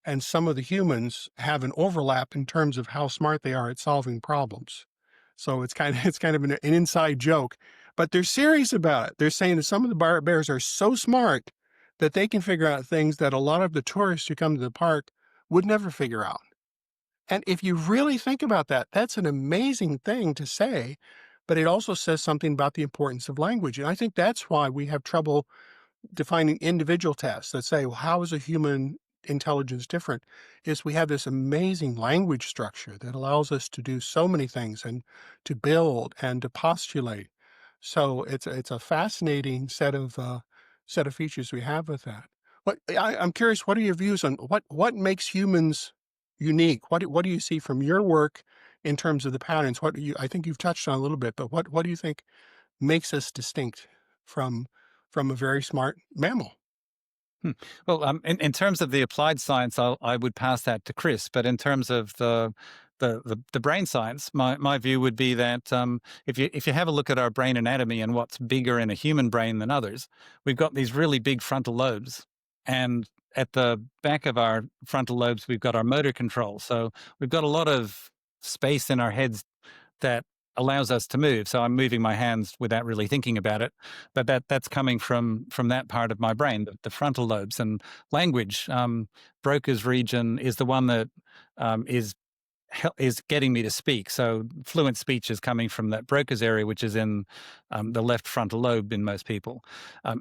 and some of the humans have an overlap in terms of how smart they are at solving problems. So it's kind of an inside joke, but they're serious about it. They're saying that some of the bears are so smart that they can figure out things that a lot of the tourists who come to the park would never figure out. And if you really think about that, that's an amazing thing to say, but it also says something about the importance of language. And I think that's why we have trouble defining individual tests that say, well, how is a human intelligence different? Is we have this amazing language structure that allows us to do so many things and to build and to postulate. So it's a fascinating set of features we have with that. I'm curious, what are your views on what makes humans unique? What do you see from your work in terms of the patterns? I think you've touched on a little bit, but what do you think makes us distinct from a very smart mammal? Hmm. Well, in terms of the applied science, I would pass that to Chris. But in terms of the brain science, my view would be that if you have a look at our brain anatomy and what's bigger in a human brain than others, we've got these really big frontal lobes, and at the back of our frontal lobes, we've got our motor control. So we've got a lot of space in our heads that allows us to move. So I'm moving my hands without really thinking about it, but that's coming from that part of my brain, the frontal lobes. And language, Broca's region is the one that is getting me to speak. So fluent speech is coming from that Broca's area, which is in the left frontal lobe in most people.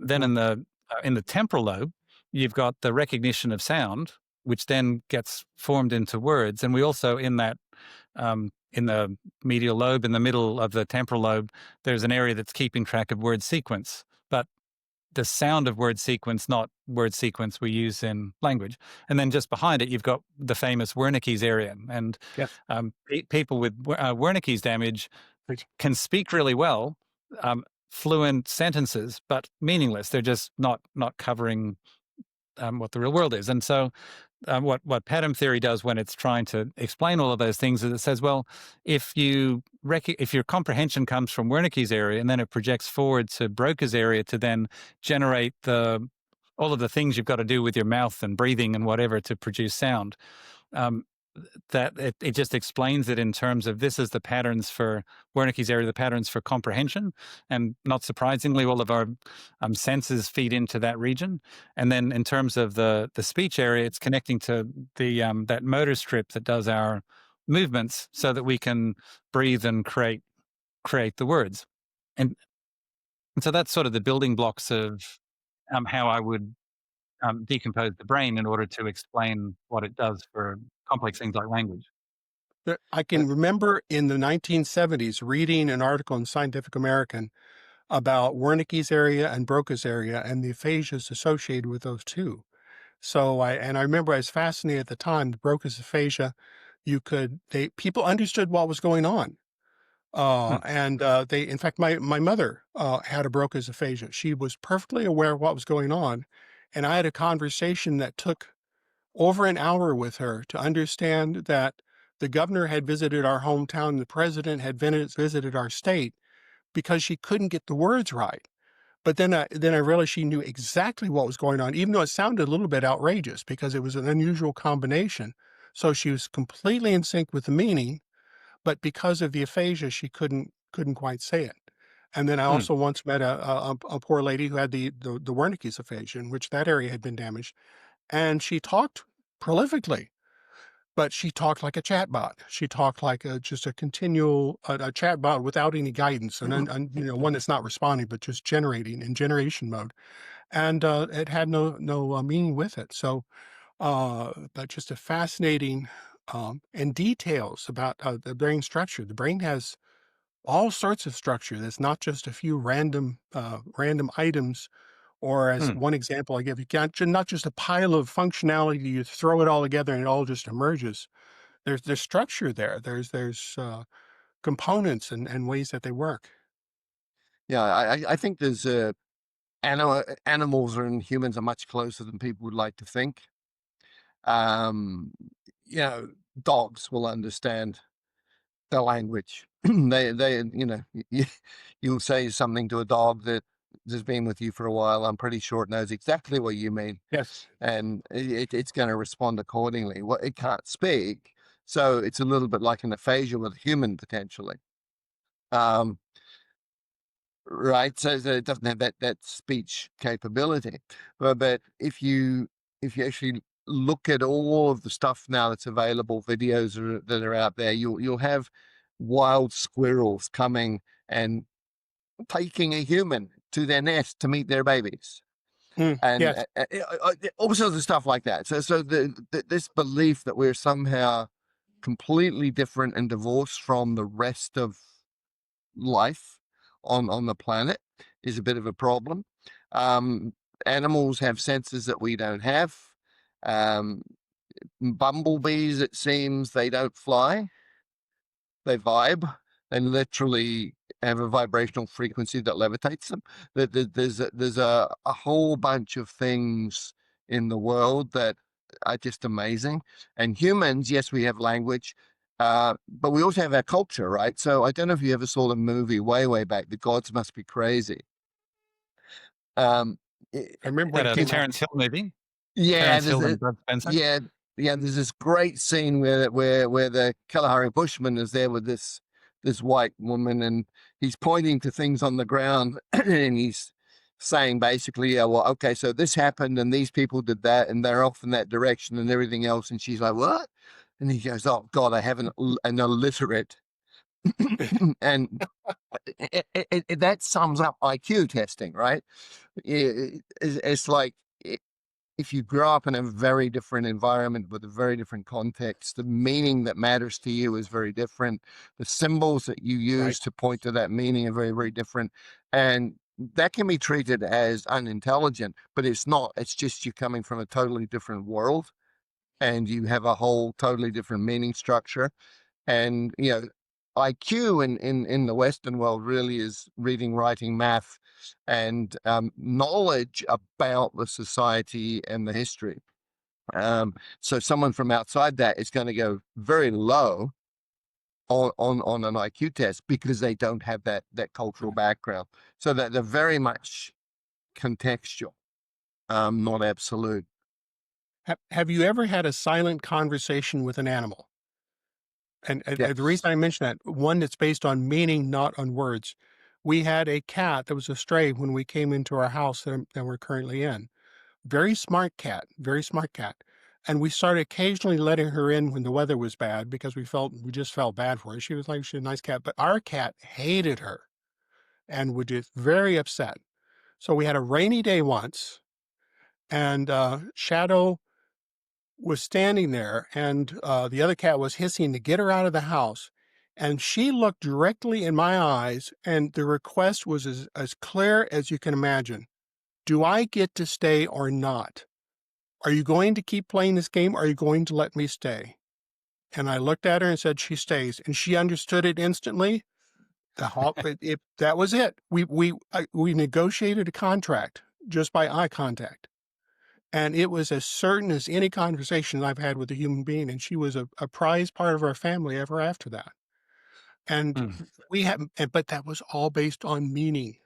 Then Mm, in the temporal lobe, you've got the recognition of sound, which then gets formed into words. And we also in the medial lobe, in the middle of the temporal lobe, there's an area that's keeping track of word sequence. But the sound of word sequence, not word sequence we use in language. And then just behind it, you've got the famous Wernicke's area. And yes. people with Wernicke's damage Right. can speak really well, fluent sentences, but meaningless. They're just not covering what the real world is. And so what pattern theory does when it's trying to explain all of those things is it says, well, if your comprehension comes from Wernicke's area and then it projects forward to Broca's area to then generate all of the things you've got to do with your mouth and breathing and whatever to produce sound, that it just explains it in terms of this is the patterns for Wernicke's area, the patterns for comprehension. And not surprisingly, all of our senses feed into that region. And then in terms of the speech area, it's connecting to the that motor strip that does our movements so that we can breathe and create the words. And so that's sort of the building blocks of how I would decompose the brain in order to explain what it does for complex things like language. I can remember in the 1970s reading an article in Scientific American about Wernicke's area and Broca's area and the aphasias associated with those two. So I remember I was fascinated at the time. The Broca's aphasia, people understood what was going on. In fact, my mother had a Broca's aphasia. She was perfectly aware of what was going on. And I had a conversation that took over an hour with her to understand that the governor had visited our hometown, the president had visited our state, because she couldn't get the words right. But then I realized she knew exactly what was going on, even though it sounded a little bit outrageous because it was an unusual combination. So she was completely in sync with the meaning, but because of the aphasia, she couldn't quite say it. And then I also once met a poor lady who had the Wernicke's aphasia, in which that area had been damaged, and she talked prolifically, but she talked like a chatbot. She talked like just a continual a chatbot without any guidance, and one that's not responding, but just generating in generation mode, and it had no meaning with it. So, but just a fascinating and details about the brain structure. The brain has all sorts of structure. That's not just a few random items. Or as one example I give, you can't not just a pile of functionality. You throw it all together and it all just emerges. There's structure there. There's components and ways that they work. Yeah, I think there's animals and humans are much closer than people would like to think. Um, dogs will understand the language. You'll say something to a dog that has been with you for a while. I'm pretty sure it knows exactly what you mean. Yes. And it's going to respond accordingly. Well, it can't speak, so it's a little bit like an aphasia with a human potentially. Right, so it doesn't have that speech capability. But if you actually look at all of the stuff now that's available, videos that are out there, you'll have wild squirrels coming and taking a human to their nest to meet their babies, and Yes. all sorts of stuff like that. So this belief that we're somehow completely different and divorced from the rest of life on the planet is a bit of a problem. Animals have senses that we don't have. Bumblebees, it seems, they don't fly. They vibe. They literally have a vibrational frequency that levitates them. There's a whole bunch of things in the world that are just amazing. And humans, yes, we have language, but we also have our culture, right? So I don't know if you ever saw the movie way back, The Gods Must Be Crazy. I remember when That it a came out. Terence Hill movie? Yeah, Terence Hill and Bud Spencer? yeah. There's this great scene where the Kalahari Bushman is there with this white woman, and he's pointing to things on the ground, and he's saying basically, yeah, well, okay, so this happened, and these people did that, and they're off in that direction, and everything else. And she's like, what? And he goes, oh God, I have an illiterate. And that sums up IQ testing, right? It's like if you grow up in a very different environment with a very different context, the meaning that matters to you is very different. The symbols that you use to point to that meaning are very, very different. And that can be treated as unintelligent, but it's not. It's just you coming from a totally different world and you have a whole totally different meaning structure. And, IQ in the Western world really is reading, writing, math, and knowledge about the society and the history. So someone from outside that is going to go very low on an IQ test because they don't have that cultural background. So that they're very much contextual, not absolute. Have you ever had a silent conversation with an animal? And the reason Yes. I mention that, one that's based on meaning, not on words. We had a cat that was a stray when we came into our house that we're currently in. Very smart cat, very smart cat. And we started occasionally letting her in when the weather was bad because we just felt bad for her. She's a nice cat, but our cat hated her and was just very upset. So we had a rainy day once, and Shadow was standing there, and the other cat was hissing to get her out of the house. And she looked directly in my eyes, and the request was as clear as you can imagine. Do I get to stay or not? Are you going to keep playing this game? Or are you going to let me stay? And I looked at her and said, she stays. And she understood it instantly. That was it. We negotiated a contract just by eye contact. And it was as certain as any conversation I've had with a human being. And she was a prized part of our family ever after that. And Mm. but that was all based on meaning.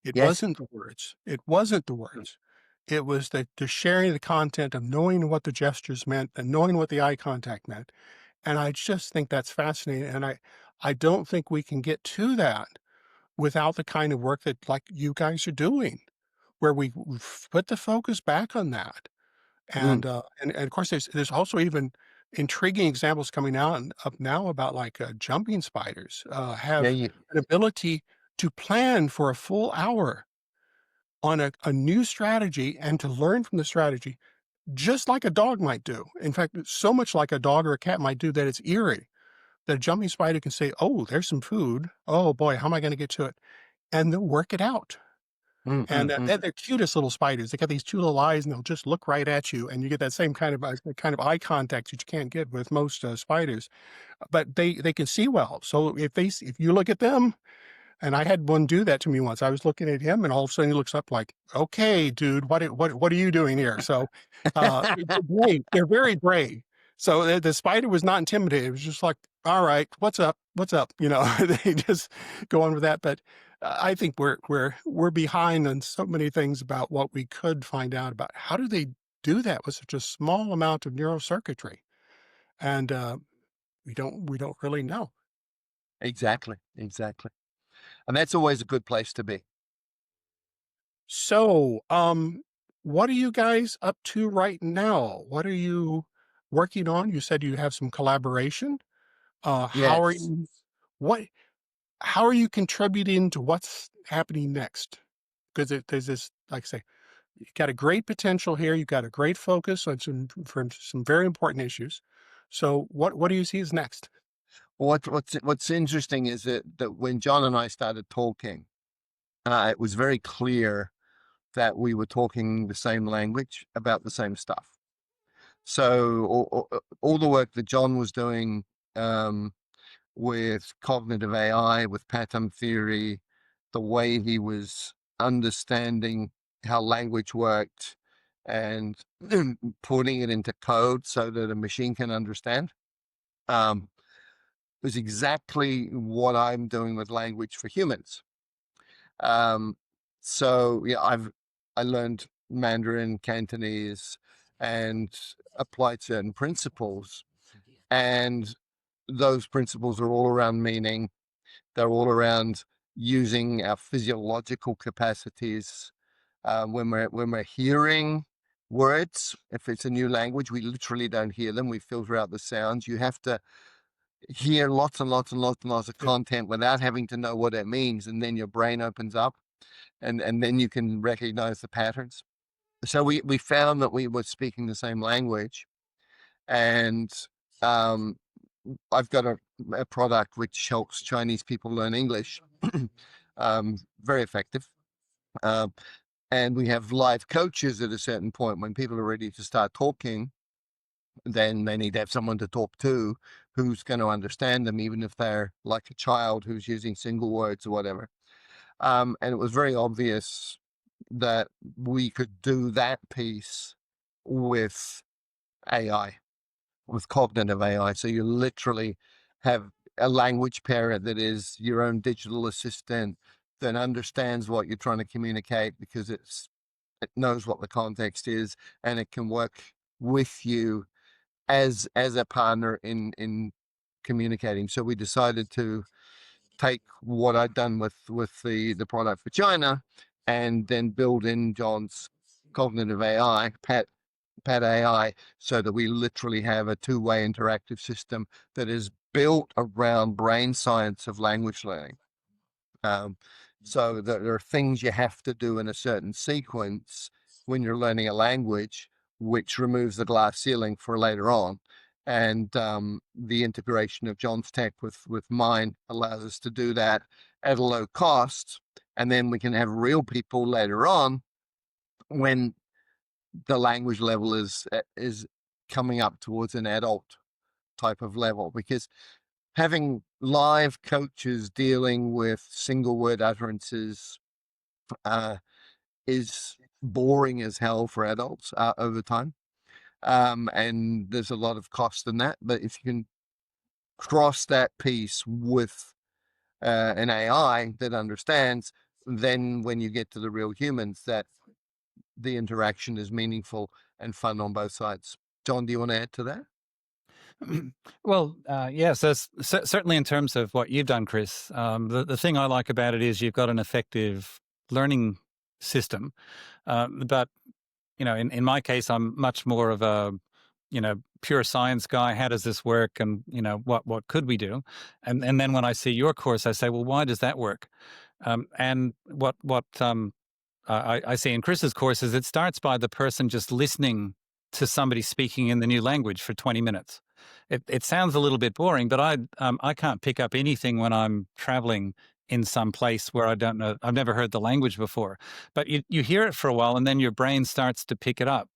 It Yes. wasn't the words. It wasn't the words. It was the sharing the content of knowing what the gestures meant and knowing what the eye contact meant. And I just think that's fascinating. And I don't think we can get to that without the kind of work that like you guys are doing, where we put the focus back on that. Mm. And of course, there's also even intriguing examples coming out and up now about like jumping spiders Yeah. have an ability to plan for a full hour on a new strategy and to learn from the strategy, just like a dog might do. In fact, so much like a dog or a cat might do that it's eerie. That a jumping spider can say, "Oh, there's some food. Oh boy, how am I going to get to it?" And they'll work it out. Mm, And mm, mm. they're cutest little spiders. They got these two little eyes, and they'll just look right at you, and you get that same kind of eye contact that you can't get with most spiders. But they can see well. So if you look at them, and I had one do that to me once. I was looking at him, and all of a sudden he looks up like, "Okay, dude, what are you doing here?" So they're brave. They're very brave. So the spider was not intimidated. It was just like, "All right, what's up? What's up?" They just go on with that. But I think we're behind on so many things about what we could find out about. How do they do that with such a small amount of neurocircuitry? And we don't really know. Exactly. Exactly. And that's always a good place to be. So, what are you guys up to right now? What are you working on? You said you have some collaboration. How are Yes. you, what, how are you contributing to what's happening next? Because there's this, like I say, you got a great potential here. You've got a great focus on some very important issues. So, what do you see as next? What's interesting is that when John and I started talking, it was very clear that we were talking the same language about the same stuff. So all the work that John was doing with cognitive AI, with pattern theory, the way he was understanding how language worked and putting it into code so that a machine can understand, um, was exactly what I'm doing with language for humans. Um, so yeah, I learned Mandarin Cantonese and applied certain principles, and those principles are all around meaning. They're all around using our physiological capacities. When we're hearing words, if it's a new language, we literally don't hear them. We filter out the sounds. You have to hear lots and lots and lots and lots of Yeah. content without having to know what it means, and then your brain opens up, and then you can recognize the patterns. So we found that we were speaking the same language, and um, I've got a product which helps Chinese people learn English, very effective. Um, and we have live coaches at a certain point when people are ready to start talking. Then they need to have someone to talk to who's going to understand them, even if they're like a child who's using single words or whatever. And it was very obvious that we could do that piece with AI, with cognitive AI. So you literally have a language parrot that is your own digital assistant that understands what you're trying to communicate because it knows what the context is, and it can work with you as a partner in communicating. So we decided to take what I'd done with the product for China and then build in John's cognitive AI, Pat AI, so that we literally have a two-way interactive system that is built around brain science of language learning. So there are things you have to do in a certain sequence when you're learning a language, which removes the glass ceiling for later on. And the integration of John's tech with mine allows us to do that at a low cost. And then we can have real people later on when the language level is coming up towards an adult type of level, because having live coaches dealing with single word utterances is boring as hell for adults over time. And there's a lot of cost in that. But if you can cross that piece with an AI that understands, then when you get to the real humans, that the interaction is meaningful and fun on both sides. John, do you want to add to that? Well, yes, certainly in terms of what you've done, Chris. The thing I like about it is you've got an effective learning system. But in my case, I'm much more of a pure science guy. How does this work? And what could we do? And then when I see your course, I say, well, why does that work? And what I see in Chris's course is it starts by the person just listening to somebody speaking in the new language for 20 minutes. It sounds a little bit boring, but I can't pick up anything when I'm traveling in some place where I don't know, I've never heard the language before. But you hear it for a while and then your brain starts to pick it up.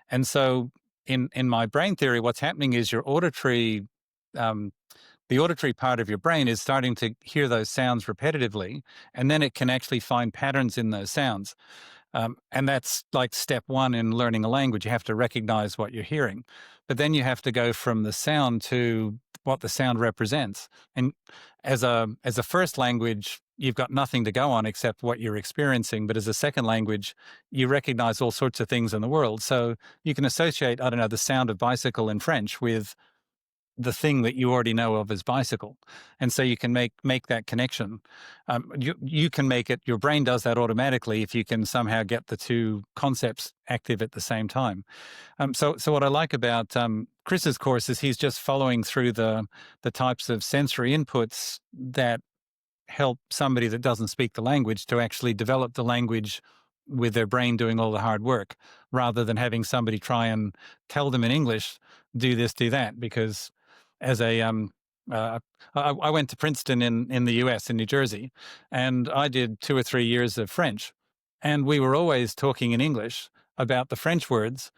And so in my brain theory, what's happening is your auditory, the auditory part of your brain is starting to hear those sounds repetitively, and then it can actually find patterns in those sounds. And that's like step one in learning a language. You have to recognize what you're hearing. But then you have to go from the sound to what the sound represents. And as a first language, you've got nothing to go on except what you're experiencing. But as a second language, you recognize all sorts of things in the world. So you can associate, I don't know, the sound of bicycle in French with the thing that you already know of as bicycle. And so you can make that connection. You can make it, your brain does that automatically if you can somehow get the two concepts active at the same time. So what I like about Chris's course is he's just following through the types of sensory inputs that help somebody that doesn't speak the language to actually develop the language with their brain doing all the hard work, rather than having somebody try and tell them in English, do this, do that. Because as a I went to Princeton in the US, in New Jersey, and I did 2 or 3 years of French, and we were always talking in English about the French words.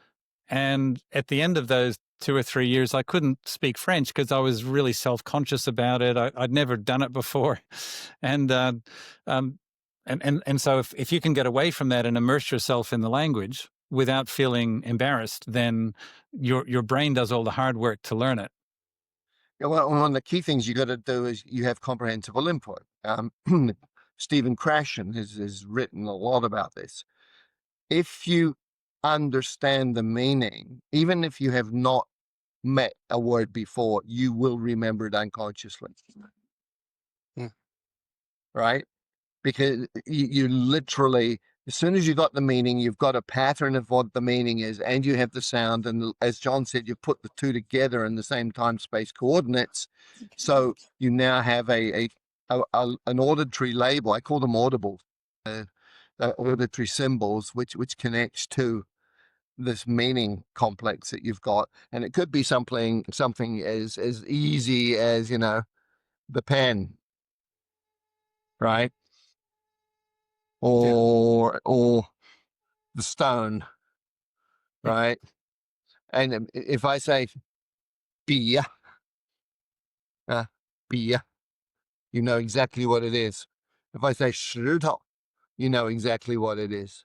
And at the end of those 2 or 3 years, I couldn't speak French because I was really self-conscious about it. I'd never done it before. And so if you can get away from that and immerse yourself in the language without feeling embarrassed, then your brain does all the hard work to learn it. Yeah, well, one of the key things you got to do is you have comprehensible input. Stephen Krashen has written a lot about this. If you understand the meaning, even if you have not met a word before, you will remember it unconsciously. Hmm. Right? Because you literally, as soon as you got the meaning, you've got a pattern of what the meaning is, and you have the sound. And as John said, you put the two together in the same time space coordinates. So you now have an auditory label. I call them audible, auditory symbols, which connects to this meaning complex that you've got. And it could be something as easy as, the pen, right? Or the stone, right? And if I say beer, beer, you know exactly what it is. If I say schruto, you know exactly what it is.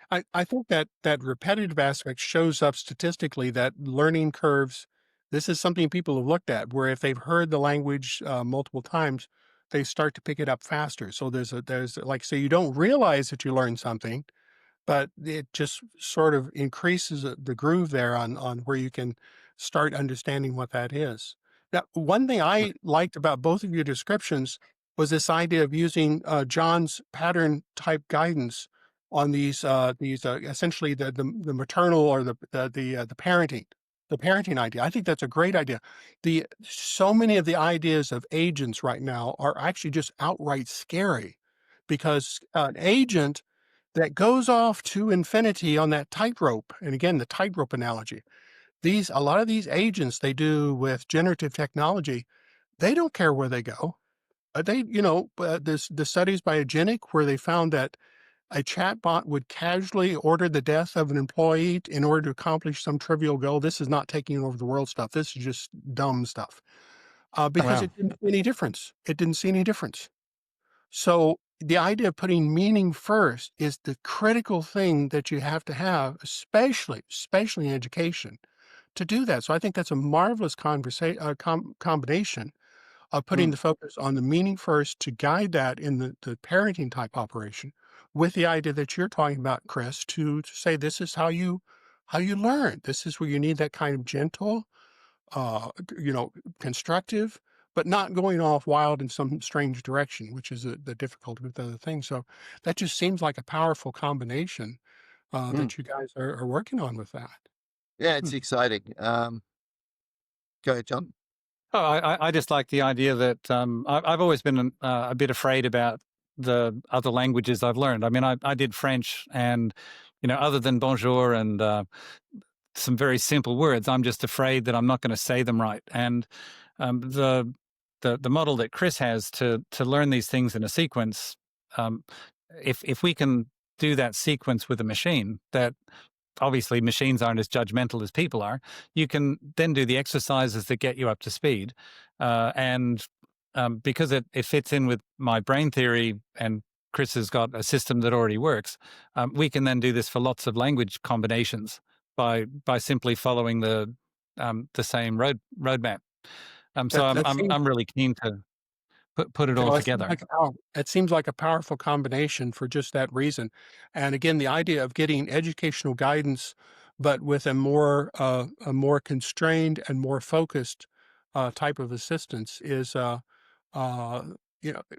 I think that repetitive aspect shows up statistically, that learning curves. This is something people have looked at, where if they've heard the language multiple times, they start to pick it up faster. So there's like, so you don't realize that you learned something, but it just sort of increases the groove there on where you can start understanding what that is. Now, one thing Mm, I liked about both of your descriptions was this idea of using John's pattern type guidance on these essentially the maternal or the parenting idea. I think that's a great idea. The So many of the ideas of agents right now are actually just outright scary, because an agent that goes off to infinity on that tightrope, and again, the tightrope analogy, a lot of these agents they do with generative technology, they don't care where they go. The studies by Agenic where they found that a chatbot would casually order the death of an employee in order to accomplish some trivial goal. This is not taking over the world stuff. This is just dumb stuff. Because Wow. it didn't see any difference. It didn't see any difference. So the idea of putting meaning first is the critical thing that you have to have, especially in education, to do that. So I think that's a marvelous combination of putting mm, the focus on the meaning first to guide that in the parenting type operation, with the idea that you're talking about, Chris, to say this is how you learn. This is where you need that kind of gentle, constructive, but not going off wild in some strange direction, which is the difficulty with other things. So that just seems like a powerful combination mm. that you guys are working on with that. Yeah, Hmm. it's exciting. Go ahead, John. Oh, I just like the idea that I've always been a bit afraid about the other languages I've learned. I mean, I did French, and other than bonjour and some very simple words, I'm just afraid that I'm not going to say them right. And the model that Chris has to learn these things in a sequence, um, if we can do that sequence with a machine that obviously machines aren't as judgmental as people are, you can then do the exercises that get you up to speed. And because it fits in with my brain theory and Chris has got a system that already works, we can then do this for lots of language combinations by simply following the same roadmap. So That that seems I'm really keen to put it all Well, it seems together. like it seems like a powerful combination for just that reason. And again, the idea of getting educational guidance, but with a more constrained and more focused type of assistance is, uh,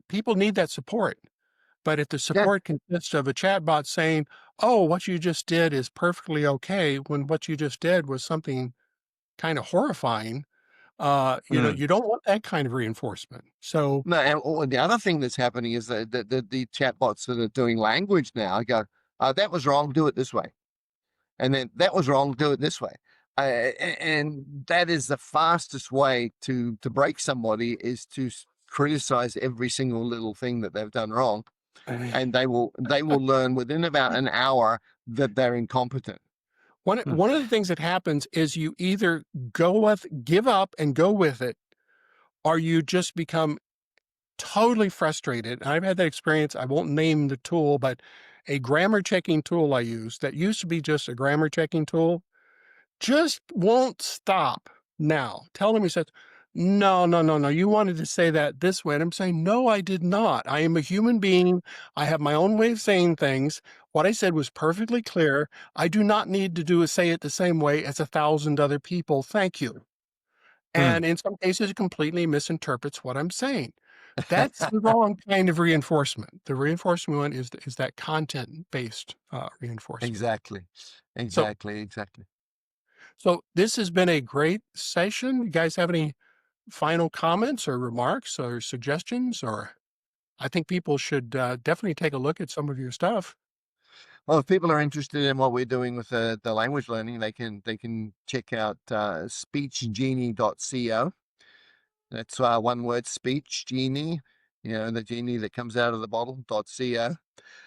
people need that support. But if the Yeah. support consists of a chatbot saying, "Oh, what you just did is perfectly okay," when what you just did was something kind of horrifying, Mm. you don't want that kind of reinforcement. So No, and the other thing that's happening is that the chatbots that are doing language now go, that was wrong, do it this way. And then that was wrong, do it this way. And that is the fastest way to break somebody is to criticize every single little thing that they've done wrong. And they will learn within about an hour that they're incompetent. Hmm. one of the things that happens is you either give up and go with it, or you just become totally frustrated. I've had that experience. I won't name the tool, but a grammar checking tool I use that used to be just a grammar checking tool just won't stop now. Telling me, says, no, no, no, no, you wanted to say that this way. And I'm saying, no, I did not. I am a human being. I have my own way of saying things. What I said was perfectly clear. I do not need to say it the same way as 1,000 other people. Thank you. Hmm. And in some cases, it completely misinterprets what I'm saying. That's the wrong kind of reinforcement. The reinforcement one is that content-based reinforcement. Exactly. So, Exactly. so this has been a great session. You guys have any final comments or remarks or suggestions? Or I think people should definitely take a look at some of your stuff. Well, if people are interested in what we're doing with the language learning, they can check out speechgenie.co. That's one word, speech genie. The genie that comes out of the bottle.co.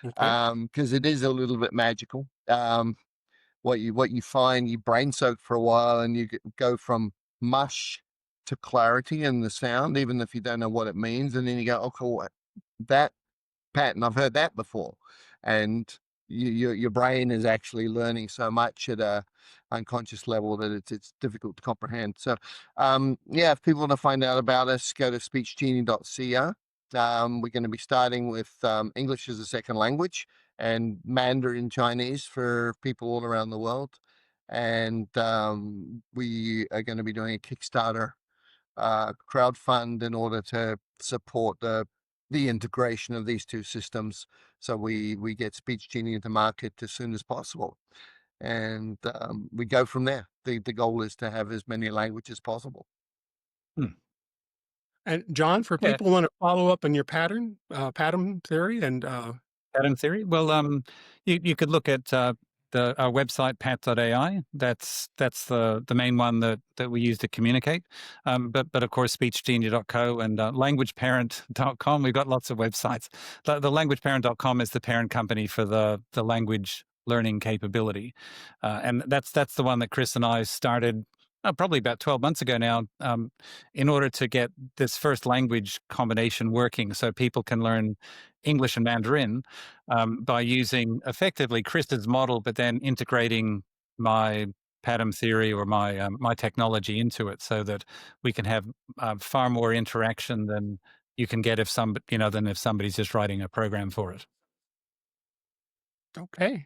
Okay. Because it is a little bit magical. What you find, you brain soak for a while, and you go from mush to clarity in the sound, even if you don't know what it means, and then you go, oh, cool, that pattern, I've heard that before, and your brain is actually learning so much at a unconscious level that it's difficult to comprehend. So, yeah, if people want to find out about us, go to speechgenie.co. We're going to be starting with English as a second language, and Mandarin Chinese for people all around the world. And we are going to be doing a Kickstarter crowdfund in order to support the integration of these two systems, so we get Speech Genie into market as soon as possible, and we go from there. The goal is to have as many languages as possible. And John, for Yeah. people who want to follow up on your pattern theory and Pattern theory. Well, you could look at our website pat.ai. That's the main one that we use to communicate. But of course, speechgenie.co and languageparent.com. We've got lots of websites. The languageparent.com is the parent company for the language learning capability, and that's the one that Chris and I started. Probably about 12 months ago now, in order to get this first language combination working, so people can learn English and Mandarin by using effectively Chris's model, but then integrating my pattern theory or my my technology into it, so that we can have far more interaction than you can get if than if somebody's just writing a program for it. okay.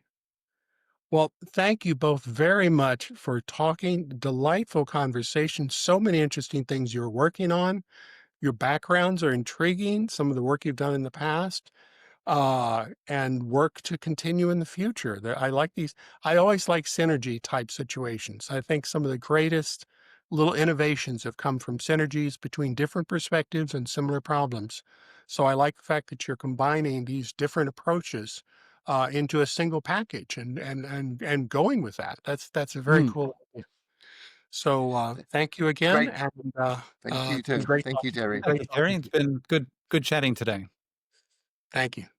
Well, thank you both very much for talking. Delightful conversation. So many interesting things you're working on. Your backgrounds are intriguing. Some of the work you've done in the past, and work to continue in the future. I like these. I always like synergy type situations. I think some of the greatest little innovations have come from synergies between different perspectives and similar problems. So I like the fact that you're combining these different approaches into a single package and going with that. That's a very cool idea. So thank you again, Great. and Thank you it's been too. great Thank you, talking- Terry. great Thank you, talking Terry. to It's you. been good chatting today. Thank you.